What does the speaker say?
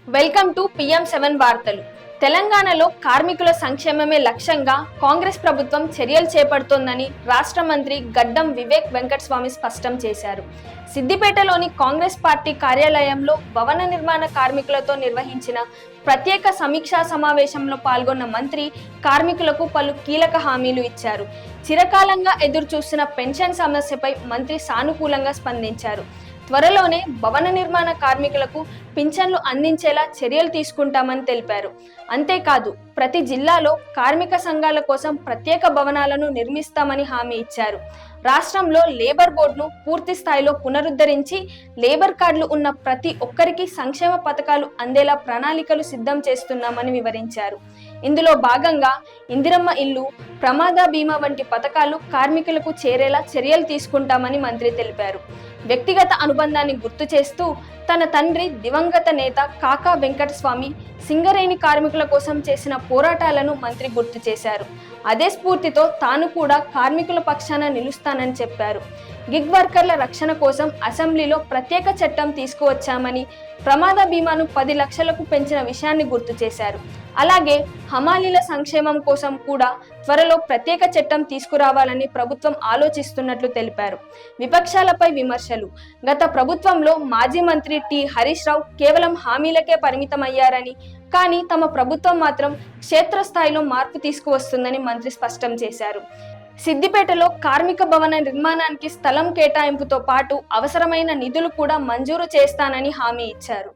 Welcome to PM7 వార్తలు. తెలంగాణలో కార్మికుల సంక్షేమమే లక్ష్యంగా కాంగ్రెస్ ప్రభుత్వం చర్యలు చేపడుతోందని రాష్ట్ర మంత్రి గడ్డం వివేక్ వెంకటస్వామి స్పష్టం చేశారు. సిద్దిపేటలోని కాంగ్రెస్ పార్టీ కార్యాలయంలో భవన నిర్మాణ కార్మికులతో నిర్వహించిన ప్రత్యేక సమీక్షా సమావేశంలో పాల్గొన్న మంత్రి కార్మికులకు పలు కీలక హామీలు ఇచ్చారు. చిరకాలంగా ఎదురుచూస్తున్న పెన్షన్ సమస్యపై మంత్రి సానుకూలంగా స్పందించారు. త్వరలోనే భవన నిర్మాణ కార్మికులకు పింఛన్లు అందించేలా చర్యలు తీసుకుంటామని తెలిపారు. అంతేకాదు ప్రతి జిల్లాలో కార్మిక సంఘాల కోసం ప్రత్యేక భవనాలను నిర్మిస్తామని హామీ ఇచ్చారు. రాష్ట్రంలో లేబర్ బోర్డును పూర్తి స్థాయిలో పునరుద్ధరించి లేబర్ కార్డులు ఉన్న ప్రతి ఒక్కరికి సంక్షేమ పథకాలు అందేలా ప్రణాళికలు సిద్ధం చేస్తున్నామని వివరించారు. ఇందులో భాగంగా ఇందిరమ్మ ఇల్లు, ప్రమాద బీమా వంటి పథకాలు కార్మికులకు చేరేలా చర్యలు తీసుకుంటామని మంత్రి తెలిపారు. వ్యక్తిగత అనుబంధాన్ని గుర్తు చేస్తూ తన తండ్రి దివంగత నేత కాకా వెంకటస్వామి సింగరేణి కార్మికుల కోసం చేసిన పోరాటాలను మంత్రి గుర్తు చేశారు. అదే స్ఫూర్తితో తాను కూడా కార్మికుల పక్షాన నిలుస్తానని చెప్పారు. గిగ్ వర్కర్ల రక్షణ కోసం అసెంబ్లీలో ప్రత్యేక చట్టం తీసుకువచ్చామని, ప్రమాద బీమాను 10 లక్షలకు పెంచిన విషయాన్ని గుర్తు చేశారు. అలాగే హమాలీల సంక్షేమం కోసం కూడా త్వరలో ప్రత్యేక చట్టం తీసుకురావాలని ప్రభుత్వం ఆలోచిస్తున్నట్లు తెలిపారు. విపక్షాలపై విమర్శలు. గత ప్రభుత్వంలో మాజీ మంత్రి టి హరీష్ రావు కేవలం హామీలకే పరిమితమయ్యారని, కానీ తమ ప్రభుత్వం మాత్రం క్షేత్రస్థాయిలో మార్పు తీసుకువస్తుందని మంత్రి స్పష్టం చేశారు. సిద్దిపేటలో కార్మిక భవన నిర్మాణానికి స్థలం కేటాయింపుతో పాటు అవసరమైన నిధులు కూడా మంజూరు చేస్తానని హామీ ఇచ్చారు.